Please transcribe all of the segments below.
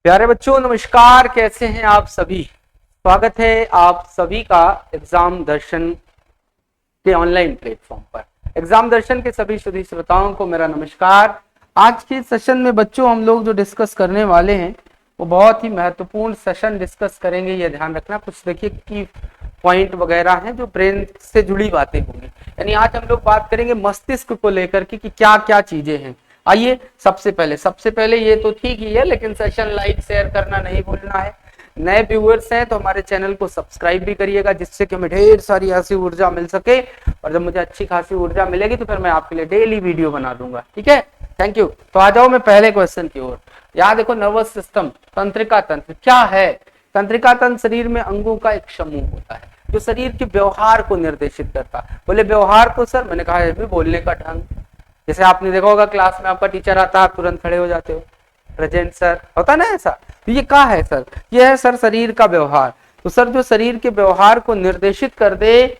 प्यारे बच्चों नमस्कार, कैसे हैं आप सभी। स्वागत है आप सभी का एग्जाम दर्शन के ऑनलाइन प्लेटफॉर्म पर। एग्जाम दर्शन के सभी शुद्ध श्रोताओं को मेरा नमस्कार। आज के सेशन में बच्चों हम लोग जो डिस्कस करने वाले हैं वो बहुत ही महत्वपूर्ण सेशन डिस्कस करेंगे। ये ध्यान रखना, कुछ देखिए की पॉइंट वगैरह हैं जो ब्रेन से जुड़ी बातें होंगी। यानी आज हम लोग बात करेंगे मस्तिष्क को लेकर के कि क्या क्या चीजें हैं। आइए सबसे पहले ये तो ठीक ही है, लेकिन सेशन लाइक शेयर करना नहीं भूलना है। नए व्यूअर्स हैं तो हमारे चैनल को सब्सक्राइब भी करिएगा, जिससे कि हमें ढेर सारी ऐसी ऊर्जा मिल सके। और जब मुझे अच्छी खासी ऊर्जा मिलेगी तो फिर मैं आपके लिए डेली वीडियो बना दूंगा। ठीक है, थैंक यू। तो आ जाओ मैं पहले क्वेश्चन की ओर। यहाँ देखो, नर्वस सिस्टम, तंत्रिका तंत्र क्या है। तंत्रिका तंत्र शरीर में अंगों का एक समूह होता है जो शरीर के व्यवहार को निर्देशित करता है। बोले व्यवहार को सर, मैंने कहा है बोलने का ढंग। जैसे आपने देखा होगा क्लास में आपका टीचर आता है, आप तुरंत खड़े हो जाते हो, प्रेजेंट सर, होता ना ऐसा। तो ये क्या है सर? ये है सर शरीर का व्यवहार। तो सर जो शरीर के व्यवहार को निर्देशित कर दे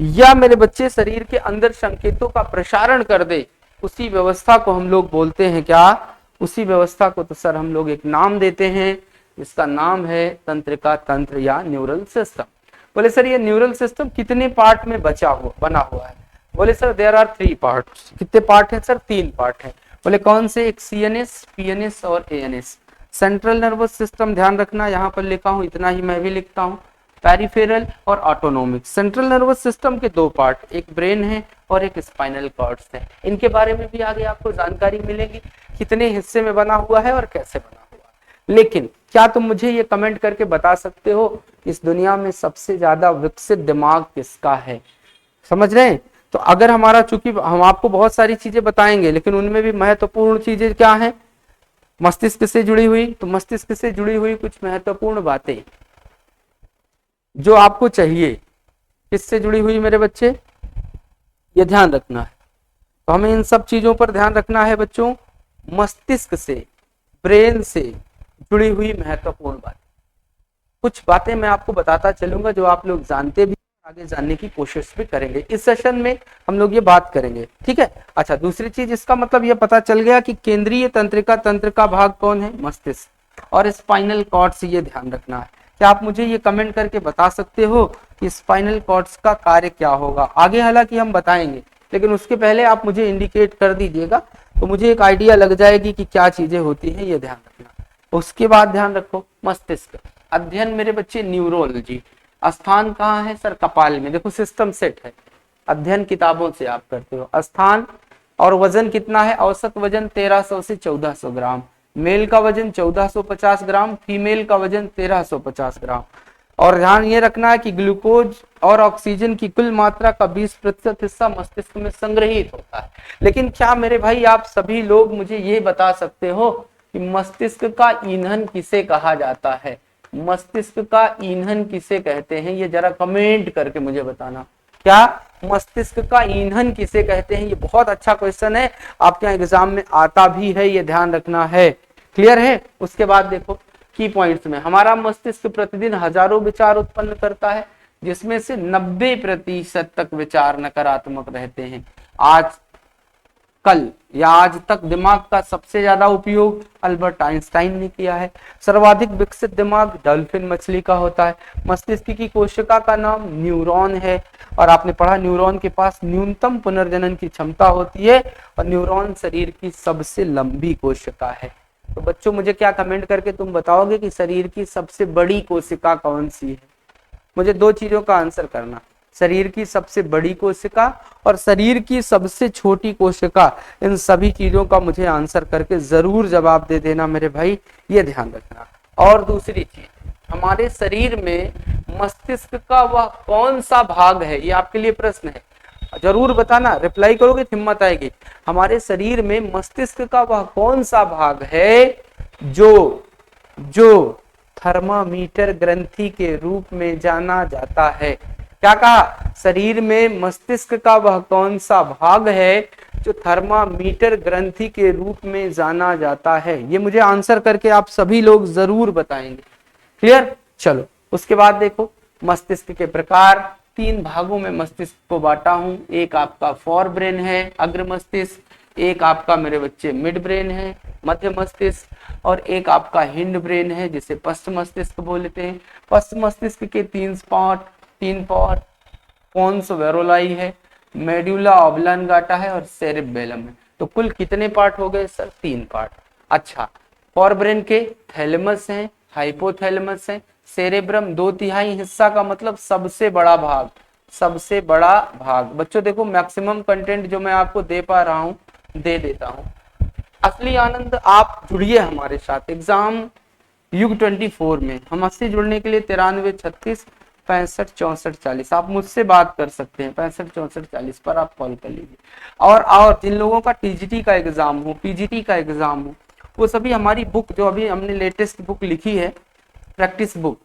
या मेरे बच्चे शरीर के अंदर संकेतों का प्रसारण कर दे, उसी व्यवस्था को हम लोग बोलते हैं क्या? उसी व्यवस्था को तो सर हम लोग एक नाम देते हैं, जिसका नाम है तंत्रिका तंत्र या न्यूरल सिस्टम। बोले सर ये न्यूरल सिस्टम कितने पार्ट में बना हुआ है? बोले सर देयर आर 3 पार्ट्स। कितने पार्ट हैं सर? 3 पार्ट हैं। बोले कौन से? एक CNS, PNS और ANS। सेंट्रल नर्वस सिस्टम, ध्यान रखना यहाँ पर लिखा हूँ, इतना ही मैं भी लिखता हूँ। पेरिफेरल और ऑटोनोमिक। सेंट्रल नर्वस सिस्टम के 2 पार्ट, एक ब्रेन है और एक स्पाइनल कॉर्ड्स है। इनके बारे में भी आगे आपको जानकारी मिलेगी, कितने हिस्से में बना हुआ है और कैसे बना हुआ है। लेकिन क्या तुम मुझे ये कमेंट करके बता सकते हो इस दुनिया में सबसे ज्यादा विकसित दिमाग किसका है? समझ रहे हैं? तो अगर हमारा, चूंकि हम आपको बहुत सारी चीजें बताएंगे, लेकिन उनमें भी महत्वपूर्ण चीजें क्या है? मस्तिष्क से जुड़ी हुई। तो मस्तिष्क से जुड़ी हुई कुछ महत्वपूर्ण बातें जो आपको चाहिए, किससे जुड़ी हुई मेरे बच्चे? ये ध्यान रखना है। तो हमें इन सब चीजों पर ध्यान रखना है बच्चों। मस्तिष्क से, ब्रेन से जुड़ी हुई महत्वपूर्ण बातें, कुछ बातें मैं आपको बताता चलूंगा जो आप लोग जानते भी, आगे जानने की कोशिश भी करेंगे। इस सेशन में हम लोग ये बात करेंगे, ठीक है। अच्छा, दूसरी चीज, इसका मतलब ये पता चल गया कि केंद्रीय तंत्रिका तंत्र का भाग कौन है? मस्तिष्क। और स्पाइनल कॉर्ड से ये ध्यान रखना है। क्या आप मुझे ये कमेंट करके बता सकते हो कि स्पाइनल कॉर्ड्स का कार्य क्या होगा? आगे हालांकि हम बताएंगे, लेकिन उसके पहले आप मुझे इंडिकेट कर दीजिएगा तो मुझे एक आइडिया लग जाएगी कि क्या चीजें होती हैं, ये ध्यान रखना। उसके बाद ध्यान रखो, मस्तिष्क अध्ययन मेरे बच्चे न्यूरोलॉजी। स्थान कहाँ है सर? कपाल में। देखो सिस्टम सेट है, अध्ययन किताबों से आप करते हो। स्थान और वजन कितना है? औसत वजन 1300 से 1400 ग्राम। मेल का वजन 1450 ग्राम, फीमेल का वजन 1350 ग्राम। और ध्यान ये रखना है कि ग्लूकोज और ऑक्सीजन की कुल मात्रा का 20% हिस्सा मस्तिष्क में संग्रहित होता है। लेकिन क्या मेरे भाई आप सभी लोग मुझे ये बता सकते हो कि मस्तिष्क का ईंधन किसे कहा जाता है? मस्तिष्क का ईंधन किसे कहते हैं? ये जरा कमेंट करके मुझे बताना। क्या मस्तिष्क का ईंधन किसे कहते हैं? ये बहुत अच्छा क्वेश्चन है, आपके एग्जाम में आता भी है, ये ध्यान रखना है। क्लियर है? उसके बाद देखो की पॉइंट्स में, हमारा मस्तिष्क प्रतिदिन हजारों विचार उत्पन्न करता है, जिसमें से 90% तक विचार नकारात्मक रहते हैं। कल या आज तक दिमाग का सबसे ज्यादा उपयोग अल्बर्ट आइंस्टाइन ने किया है। सर्वाधिक विकसित दिमाग डॉल्फिन मछली का होता है। मस्तिष्क की कोशिका का नाम न्यूरॉन है, और आपने पढ़ा न्यूरॉन के पास न्यूनतम पुनर्जनन की क्षमता होती है, और न्यूरॉन शरीर की सबसे लंबी कोशिका है। तो बच्चों मुझे क्या कमेंट करके तुम बताओगे कि शरीर की सबसे बड़ी कोशिका कौन सी है? मुझे 2 चीजों का आंसर करना, शरीर की सबसे बड़ी कोशिका और शरीर की सबसे छोटी कोशिका। इन सभी चीजों का मुझे आंसर करके जरूर जवाब दे देना मेरे भाई, ये ध्यान रखना। और दूसरी चीज, हमारे शरीर में मस्तिष्क का वह कौन सा भाग है? ये आपके लिए प्रश्न है, जरूर बताना, रिप्लाई करोगे तो हिम्मत आएगी। हमारे शरीर में मस्तिष्क का वह कौन सा भाग है जो थर्मामीटर ग्रंथि के रूप में जाना जाता है? क्या कहा? शरीर में मस्तिष्क का वह कौन सा भाग है जो थर्मामीटर ग्रंथि के रूप में जाना जाता है? ये मुझे आंसर करके आप सभी लोग जरूर बताएंगे। क्लियर? चलो उसके बाद देखो, मस्तिष्क के प्रकार। 3 भागों में मस्तिष्क को बांटा हूं। एक आपका फोर ब्रेन है, अग्र मस्तिष्क। एक आपका मेरे बच्चे मिड ब्रेन है, मध्य मस्तिष्क, और एक आपका हिंड ब्रेन है जिसे पश्च मस्तिष्क बोलते हैं। पश्च मस्तिष्क के तीन पार्ट पोन्स वेरोलाई है, मेड्यूला ऑब्लांगाटा है और सेरेबेलम है। तो कुल कितने पार्ट हो गए सर? 3 पार्ट। अच्छा, फोर ब्रेन के थैलेमस है, हाइपोथैलेमस है, सेरेब्रम 2/3 हिस्सा का मतलब सबसे बड़ा भाग, सबसे बड़ा भाग। बच्चों देखो मैक्सिमम कंटेंट जो मैं आपको दे पा रहा हूं दे देता हूं। असली आनंद आप जुड़िए हमारे साथ एग्जाम युग 24 में। हम 80 जुड़ने के लिए 93 36 65 64 40 आप मुझसे बात कर सकते हैं। 65 64 40 पर आप कॉल कर लीजिए। और जिन लोगों का टीजीटी का एग्जाम हो, पीजीटी का एग्जाम हो, वो सभी हमारी बुक जो अभी हमने लेटेस्ट बुक लिखी है, प्रैक्टिस बुक,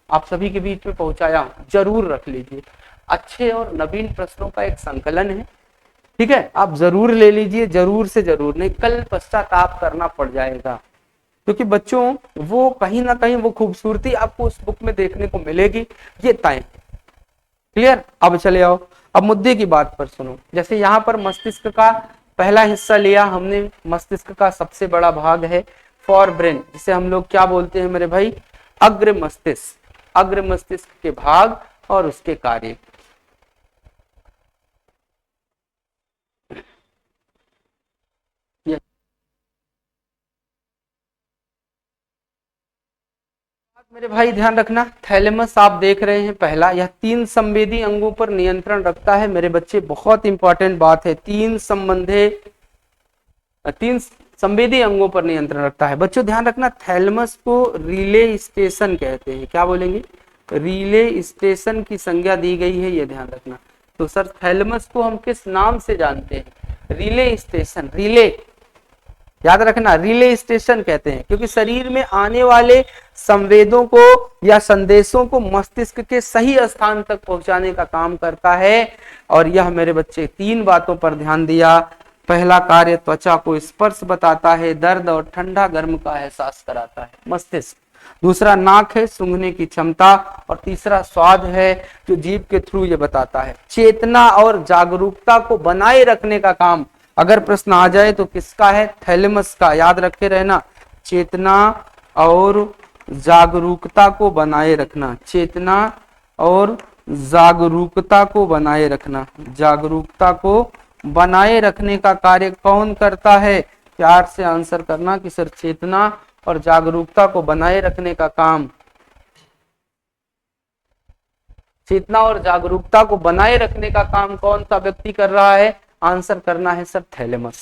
आप सभी के बीच में पहुंचाया, जरूर रख लीजिए। अच्छे और नवीन प्रश्नों का एक संकलन है, ठीक है, आप जरूर ले लीजिए, जरूर से जरूर, नहीं कल पश्चाताप करना पड़ जाएगा। क्योंकि बच्चों वो कहीं ना कहीं वो खूबसूरती आपको उस बुक में देखने को मिलेगी, ये तय। क्लियर? अब चले आओ, अब मुद्दे की बात पर सुनो। जैसे यहाँ पर मस्तिष्क का पहला हिस्सा लिया हमने, मस्तिष्क का सबसे बड़ा भाग है फॉर ब्रेन, जिसे हम लोग क्या बोलते हैं मेरे भाई? अग्र मस्तिष्क। अग्र मस्तिष्क के भाग और उसके कार्य। मेरे भाई ध्यान रखना, थैलेमस आप देख रहे हैं पहला, यह 3 संवेदी अंगों पर नियंत्रण रखता है मेरे बच्चे। बहुत इंपॉर्टेंट बात है, 3 संवेदी अंगों पर नियंत्रण रखता है। बच्चों ध्यान रखना, थैलेमस को रिले स्टेशन कहते हैं। क्या बोलेंगे? रिले स्टेशन की संज्ञा दी गई है, ये ध्यान रखना। तो सर थैलेमस को हम किस नाम से जानते हैं? Relay station. रिले याद रखना, रिले स्टेशन कहते हैं क्योंकि शरीर में आने वाले संवेदों को या संदेशों को मस्तिष्क के सही स्थान तक पहुंचाने का काम करता है। और यह मेरे बच्चे 3 बातों पर ध्यान दिया। पहला कार्य त्वचा को स्पर्श बताता है, दर्द और ठंडा गर्म का एहसास कराता है मस्तिष्क। दूसरा नाक है, सूंघने की क्षमता, और तीसरा स्वाद है जो जीभ के थ्रू ये बताता है। चेतना और जागरूकता को बनाए रखने का काम अगर प्रश्न आ जाए तो किसका है? थैलेमस का। याद रखे रहना, चेतना और जागरूकता को बनाए रखना, चेतना और जागरूकता को बनाए रखना। जागरूकता को बनाए रखने का कार्य कौन करता है? प्यार से आंसर करना कि सर चेतना और जागरूकता को बनाए रखने का काम, चेतना और जागरूकता को बनाए रखने का काम कौन सा व्यक्ति कर रहा है? आंसर करना है सर थैलेमस।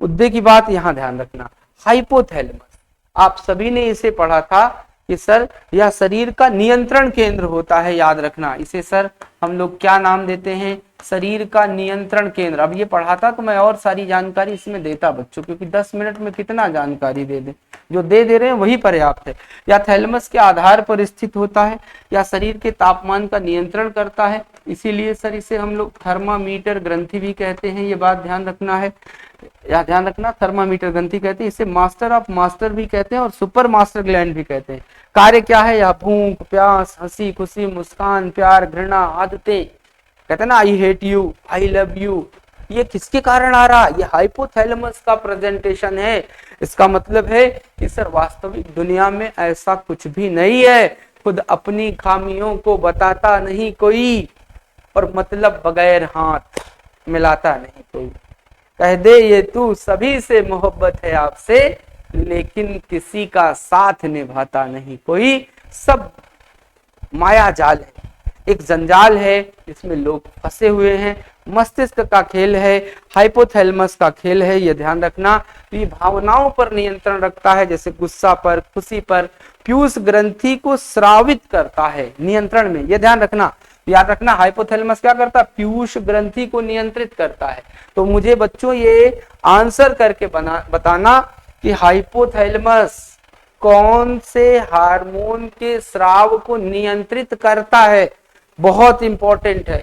मुद्दे की बात यहां ध्यान रखना, हाइपोथैलेमस। आप सभी ने इसे पढ़ा था कि सर यह शरीर का नियंत्रण केंद्र होता है। याद रखना, इसे सर हम लोग क्या नाम देते हैं? शरीर का नियंत्रण केंद्र। अब ये पढ़ा था तो मैं और सारी जानकारी इसमें देता बच्चों, क्योंकि 10 मिनट में कितना जानकारी दे दे, जो दे रहे हैं वही पर्याप्त है। या थैलेमस के आधार पर स्थित होता है, या शरीर के तापमान का नियंत्रण करता है, इसीलिए सर इसे हम लोग थर्मामीटर ग्रंथि भी कहते हैं। ये बात ध्यान रखना है, या ध्यान रखना, थर्मामीटर ग्रंथि कहते हैं। इसे मास्टर ऑफ मास्टर भी कहते हैं और सुपर मास्टर ग्लैंड भी कहते हैं। कार्य क्या है? यह भूख, प्यास, हंसी खुशी, मुस्कान, प्यार, घृणा, आदतें, कहते हैं ना I hate you, I love you, ये किसके कारण आ रहा? ये हाइपोथैलेमस का प्रेजेंटेशन है। इसका मतलब है कि सर वास्तविक दुनिया में ऐसा कुछ भी नहीं है, खुद अपनी खामियों को बताता नहीं कोई, और मतलब बगैर हाथ मिलाता नहीं कोई। कह दे ये तू सभी से मोहब्बत है आपसे, लेकिन किसी का साथ निभाता नहीं कोई। सब माया जाल है, एक जंजाल है जिसमें लोग फंसे हुए हैं। मस्तिष्क का खेल है, हाइपोथैलेमस का खेल है, ये ध्यान रखना। तो ये भावनाओं पर नियंत्रण रखता है, जैसे गुस्सा पर, खुशी पर। पीयूष ग्रंथि को स्रावित करता है नियंत्रण में, ये ध्यान रखना। याद रखना, हाइपोथैलेमस क्या करता है? पीयूष ग्रंथि को नियंत्रित करता है। तो मुझे बच्चों ये आंसर करके बताना कि हाइपोथैलेमस कौन से हार्मोन के स्राव को नियंत्रित करता है? बहुत इंपॉर्टेंट है।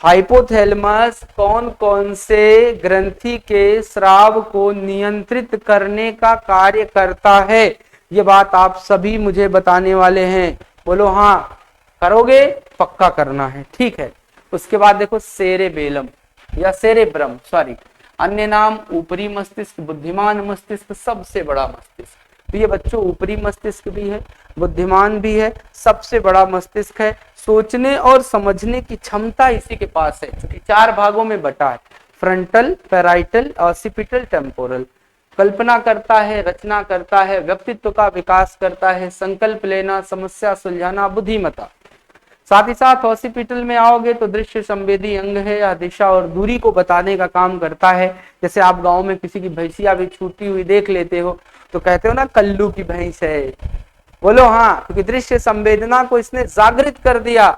हाइपोथैलेमस कौन कौन से ग्रंथि के स्राव को नियंत्रित करने का कार्य करता है? ये बात आप सभी मुझे बताने वाले हैं। बोलो हाँ, करोगे? पक्का करना है, ठीक है। उसके बाद देखो सेरेबेलम या सेरेब्रम, सॉरी, अन्य नाम ऊपरी मस्तिष्क, बुद्धिमान मस्तिष्क, सबसे बड़ा मस्तिष्क। तो ये बच्चों ऊपरी मस्तिष्क भी है, बुद्धिमान भी है, सबसे बड़ा मस्तिष्क है। सोचने और समझने की क्षमता इसी के पास है, क्योंकि 4 भागों में बटा है, फ्रंटल, पैराइटल, ऑसिपिटल, टेम्पोरल। कल्पना करता है, रचना करता है, व्यक्तित्व का विकास करता है, संकल्प लेना, समस्या सुलझाना, बुद्धिमत्ता। साथ ही साथ ऑसिपिटल में आओगे तो दृश्य संवेदी अंग है, या दिशा और दूरी को बताने का काम करता है। जैसे आप गांव में किसी की भैंसिया भी छूटी हुई देख लेते हो तो कहते हो ना कल्लू की भैंस है, बोलो हाँ, क्योंकि दृश्य संवेदना को इसने जागृत कर दिया।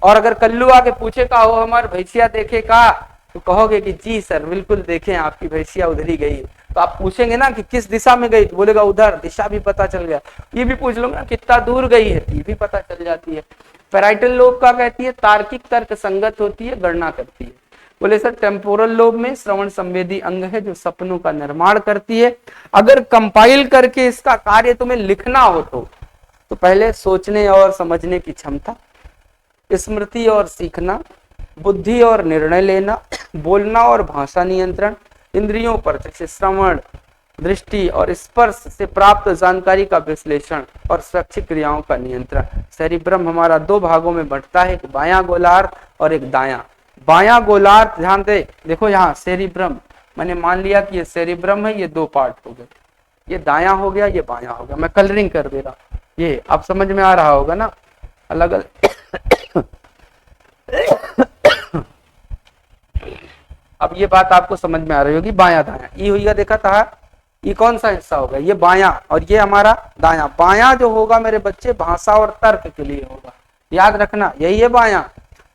और अगर कल्लू आके पूछे का हो हमारे भैंसिया देखे का, तो कहोगे कि जी सर बिल्कुल देखें, आपकी भैंसिया उधर ही गई। तो आप पूछेंगे ना कि किस दिशा में गई, तो बोलेगा उधर, दिशा भी पता चल गया। ये भी पूछ लो ना कितना दूर गई है, ये भी पता चल जाती है। पैराइटल लोब का कहती है तार्किक तर्क संगत होती है, गणना करती है। बोले सर टेम्पोरल लोब में श्रवण संवेदी अंग है, जो सपनों का निर्माण करती है। अगर कंपाइल करके इसका कार्य तुम्हें लिखना हो तो पहले सोचने और समझने की क्षमता, स्मृति और सीखना, बुद्धि और निर्णय लेना, बोलना और भाषा नियंत्रण, इंद्रियों पर जैसे श्रवण, दृष्टि और स्पर्श से प्राप्त जानकारी का विश्लेषण और स्वैच्छिक क्रियाओं का नियंत्रण। सेरिब्रम हमारा 2 भागों में बंटता है, एक बायां गोलार्ध और एक दायां। बायां गोलार्ध, ध्यान दे, देखो यहाँ सेरिब्रम, मैंने मान लिया कि ये सेरिब्रम है, ये 2 पार्ट हो गए, ये दायां हो गया, ये बायां हो गया। मैं कलरिंग कर दे रहा, ये अब समझ में आ रहा होगा ना, अलग अलग। अब ये बात आपको समझ में आ रही होगी, बायां दायां ये होगा, देखा था ये कौन सा हिस्सा होगा, ये बायां और ये हमारा दायां। बायां जो होगा मेरे बच्चे भाषा और तर्क के लिए होगा, याद रखना, यही है बायां।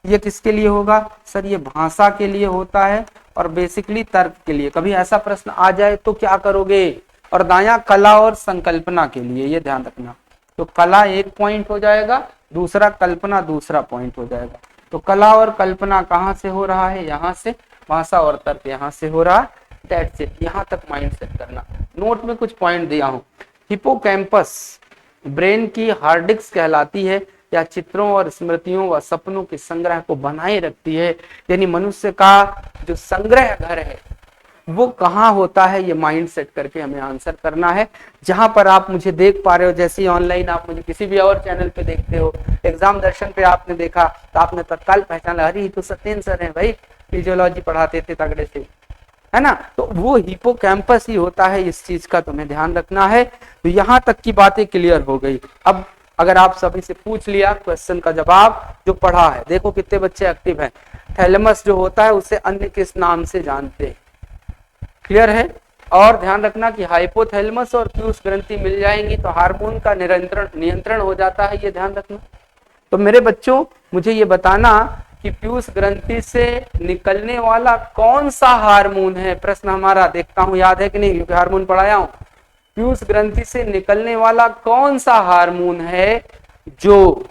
ये किसके लिए होगा सर, ये भाषा के लिए होता है और बेसिकली तर्क के लिए। कभी ऐसा प्रश्न आ जाए तो क्या करोगे। और दायां कला और संकल्पना के लिए, ये ध्यान रखना। तो कला 1 पॉइंट हो जाएगा, दूसरा कल्पना दूसरा पॉइंट हो जाएगा। तो कला और कल्पना कहाँ से हो रहा है, यहाँ से, भाषा और तर्क यहाँ से हो रहा है। दैट्स इट, यहाँ तक माइंड सेट करना। नोट में कुछ पॉइंट दिया हूँ। हिपोकैम्पस ब्रेन की हार्ड डिस्क कहलाती है, या चित्रों और स्मृतियों व सपनों के संग्रह को बनाए रखती है। यानी मनुष्य का जो संग्रह घर है वो कहाँ होता है, ये माइंड सेट करके हमें आंसर करना है। जहां पर आप मुझे देख पा रहे हो, जैसे ऑनलाइन आप मुझे किसी भी और चैनल पे देखते हो, एग्जाम दर्शन पे आपने देखा तो आपने तत्काल पहचाना, अरे तो सत्येंद्र सर हैं भाई, फिजियोलॉजी पढ़ाते थे तगड़े से, है ना। तो वो हिपोकैम्पस ही होता है, इस चीज का तुम्हें ध्यान रखना है। तो यहाँ तक की बातें क्लियर हो गई। अब अगर आप सभी से पूछ लिया क्वेश्चन का जवाब जो पढ़ा है, देखो कितने बच्चे एक्टिव हैं। थैलेमस जो होता है उसे अन्य किस नाम से जानते हैं, क्लियर है। और ध्यान रखना कि हाइपोथैलेमस और प्यूस ग्रंथि मिल जाएंगी तो हार्मोन का नियंत्रण हो जाता है, ये ध्यान रखना। तो मेरे बच्चों मुझे ये बताना कि प्यूस ग्रंथि से निकलने वाला कौन सा हार्मोन है, प्रश्न हमारा, देखता हूं याद है कि नहीं, क्योंकि हार्मोन पढ़ाया हूं। प्यूस ग्रंथि से निकलने वाला कौन सा हार्मोन है जो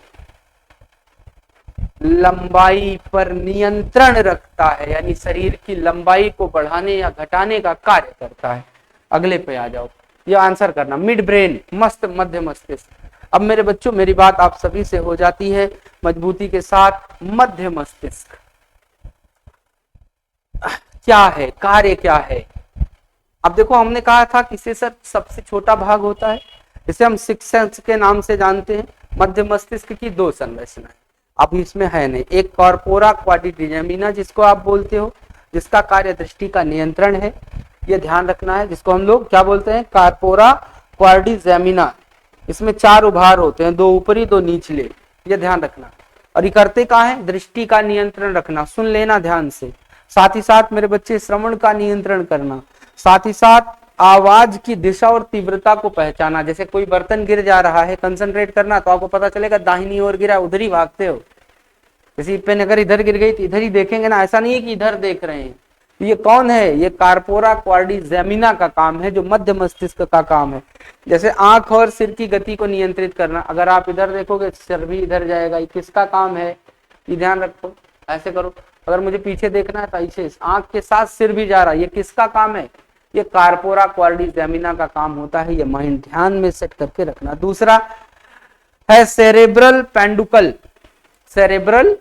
लंबाई पर नियंत्रण रखता है, यानी शरीर की लंबाई को बढ़ाने या घटाने का कार्य करता है। अगले पे आ जाओ, ये आंसर करना, मिड ब्रेन, मस्त मध्य मस्तिष्क। अब मेरे बच्चों मेरी बात आप सभी से हो जाती है मजबूती के साथ। मध्य मस्तिष्क क्या है, कार्य क्या है। अब देखो हमने कहा था कि इसे सर सबसे छोटा भाग होता है, इसे हम सिक्स्थ सेंस के नाम से जानते हैं। मध्य मस्तिष्क की 2 संरचनाएं अब इसमें है नहीं, एक कॉर्पोरा क्वाड्रिजेमिना जिसको आप बोलते हो, जिसका कार्य दृष्टि का नियंत्रण है, ये ध्यान रखना है, जिसको हम लोग क्या बोलते हैं, कॉर्पोरा क्वाड्रिजेमिना। इसमें 4 उभार होते हैं, 2 ऊपरी 2 निचले, ये ध्यान रखना। और ये करते क्या है, दृष्टि का नियंत्रण रखना, सुन लेना ध्यान से। साथ ही साथ मेरे बच्चे श्रवण का नियंत्रण करना, साथ ही साथ आवाज की दिशा और तीव्रता को पहचाना। जैसे कोई बर्तन गिर जा रहा है, कंसंट्रेट करना, तो आपको पता चलेगा दाहिनी ओर गिरा, उधर ही भागते हो। जैसे पेन अगर इधर गिर गई तो इधर ही देखेंगे ना, ऐसा नहीं है कि इधर देख रहे हैं। ये कौन है, ये कॉर्पोरा क्वाड्रिजेमिना का काम है, जो मध्य मस्तिष्क का काम है। जैसे आंख और सिर की गति को नियंत्रित करना, अगर आप इधर देखोगे सिर भी इधर जाएगा, ये किसका काम है, ये ध्यान रखो। ऐसे करो, अगर मुझे पीछे देखना है तो ऐसे आंख के साथ सिर भी जा रहा है, ये किसका काम है, ये कॉर्पोरा क्वाड्रिजेमिना का काम होता है। ये माइंड ध्यान में सेट करके रखना। दूसरा है सेरेब्रल पेंडुकल। सेरेब्रल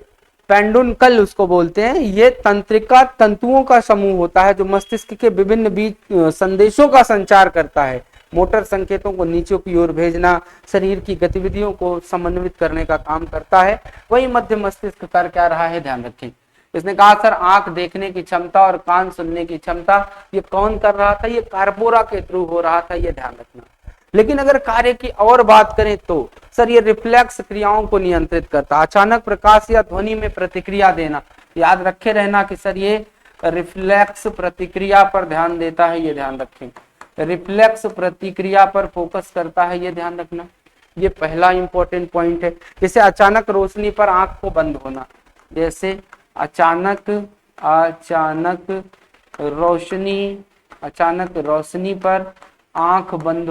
पेंडुनकल उसको बोलते हैं। ये तंत्रिका तंतुओं का समूह होता है जो मस्तिष्क के विभिन्न बीच संदेशों का संचार करता है। मोटर संकेतों को नीचे की ओर भेजना, शरीर की गतिविधियों को समन्वित करने का काम करता है। वही मध्य मस्तिष्क कर क्या रहा है, ध्यान रखें। इसने कहा सर आंख देखने की क्षमता और कान सुनने की क्षमता ये कौन कर रहा था, ये कार्पोरा के थ्रू हो रहा था, ये ध्यान रखना। लेकिन अगर कार्य की और बात करें तो सर ये रिफ्लेक्स क्रियाओं को नियंत्रित करता, अचानक प्रकाश या ध्वनि में प्रतिक्रिया देना। याद रखे रहना कि सर ये रिफ्लेक्स प्रतिक्रिया पर ध्यान देता है, ये ध्यान रखें। रिफ्लेक्स प्रतिक्रिया पर फोकस करता है, ये ध्यान रखना। ये पहला इंपॉर्टेंट पॉइंट है। जैसे अचानक रोशनी पर आंख को बंद होना, जैसे अचानक रोशनी पर आंख बंद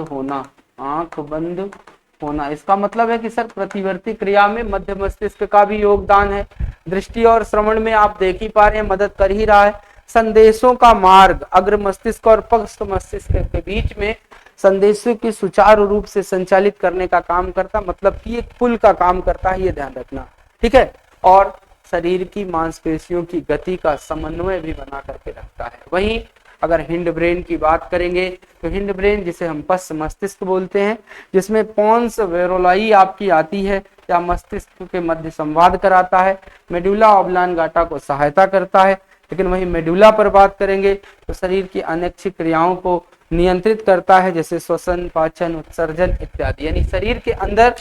होना, इसका मतलब है कि सर प्रतिवर्ती क्रिया में मध्य मस्तिष्क का भी योगदान है। दृष्टि और श्रवण में आप देख ही पा रहे हैं, मदद कर ही रहा है। संदेशों का मार्ग अग्र मस्तिष्क और पश्च मस्तिष्क के बीच में संदेशों की सुचारू रूप से संचालित करने का काम करता, मतलब कि एक पुल का काम करता है, ये ध्यान रखना, ठीक है। और शरीर की मांसपेशियों की गति का समन्वय भी बना करके रखता है। वहीं अगर हिंड ब्रेन की बात करेंगे तो हिंड ब्रेन जिसे हम पश्च मस्तिष्क बोलते हैं, जिसमें पोन्स वेरोलाई आपकी आती है या मस्तिष्क के मध्य संवाद कराता है, मेडुला ऑब्लांगाटा को सहायता करता है। लेकिन वही मेडुला पर बात करेंगे तो शरीर की अनैच्छिक क्रियाओं को नियंत्रित करता है, जैसे श्वसन, पाचन, उत्सर्जन इत्यादि। यानी शरीर के अंदर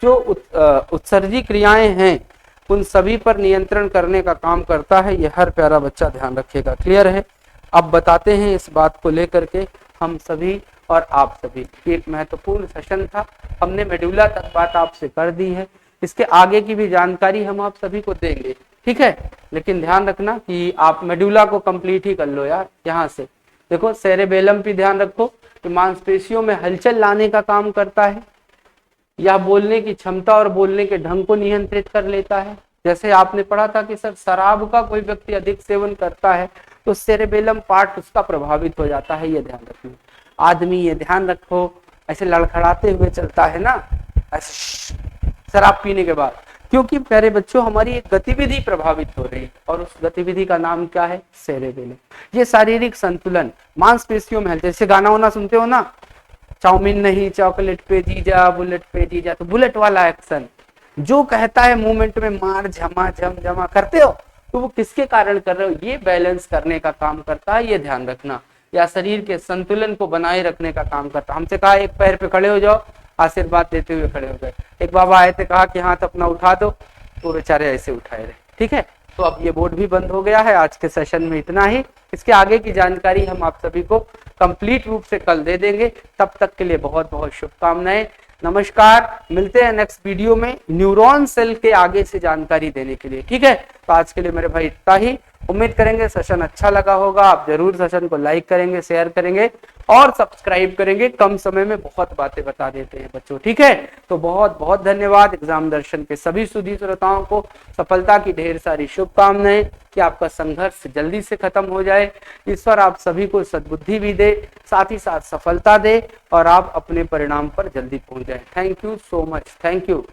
जो उत्सर्जी क्रियाएं हैं उन सभी पर नियंत्रण करने का काम करता है। यह हर प्यारा बच्चा ध्यान रखेगा। क्लियर है? अब बताते हैं इस बात को लेकर के हम सभी और आप सभी। एक महत्वपूर्ण सेशन था, हमने मेडुला तक बात आपसे कर दी है। इसके आगे की भी जानकारी हम आप सभी को देंगे, ठीक है। लेकिन ध्यान रखना कि आप मेडुला को कंप्लीट ही कर लो यार। यहाँ से देखो सेरेबेलम भी ध्यान रखो कि मांसपेशियों में हलचल लाने का काम करता है, या बोलने की क्षमता और बोलने के ढंग को नियंत्रित कर लेता है। जैसे आपने पढ़ा था कि सर शराब का कोई व्यक्ति अधिक सेवन करता है तो सेरेबेलम पार्ट उसका प्रभावित हो जाता है, ये ध्यान रखना। आदमी ये ध्यान रखो ऐसे लड़खड़ाते हुए चलता है ना, ऐसे शराब पीने के बाद, क्योंकि प्यारे बच्चों हमारी एक गतिविधि प्रभावित हो रही है और उस गतिविधि का नाम क्या है, सेरेबेलम। ये शारीरिक संतुलन मांसपेशियों में हलचल। जैसे गाना वाना सुनते हो ना, चाउमीन नहीं चॉकलेट पे जीजा, बुलेट पे जीजा, तो बुलेट वाला एक्शन जो कहता है मूवमेंट में मार झमा झम जमा करते हो, तो वो किसके कारण कर रहे हो, ये बैलेंस करने का काम करता है, ये ध्यान रखना। या शरीर के संतुलन को बनाए रखने का काम करता है। हमसे कहा एक पैर पे खड़े हो जाओ, आशीर्वाद देते हुए खड़े हो गए। एक बाबा आए थे, कहा कि हाथ अपना उठा दो, तो बेचारे ऐसे उठाए रहे, ठीक है। तो अब ये बोर्ड भी बंद हो गया है। आज के सेशन में इतना ही। इसके आगे की जानकारी हम आप सभी को कंप्लीट रूप से कल दे देंगे। तब तक के लिए बहुत बहुत शुभकामनाएं। नमस्कार, मिलते हैं नेक्स्ट वीडियो में न्यूरॉन सेल के आगे से जानकारी देने के लिए, ठीक है। तो आज के लिए मेरे भाई इतना ही। उम्मीद करेंगे सेशन अच्छा लगा होगा। आप जरूर सेशन को लाइक करेंगे, शेयर करेंगे और सब्सक्राइब करेंगे। कम समय में बहुत बातें बता देते हैं बच्चों, ठीक है। तो बहुत बहुत धन्यवाद। एग्जाम दर्शन के सभी सुधी श्रोताओं को सफलता की ढेर सारी शुभकामनाएं कि आपका संघर्ष जल्दी से खत्म हो जाए। ईश्वर आप सभी को सद्बुद्धि भी दे, साथ ही साथ सफलता दे और आप अपने परिणाम पर जल्दी पहुंच जाए। Thank you so much, thank you.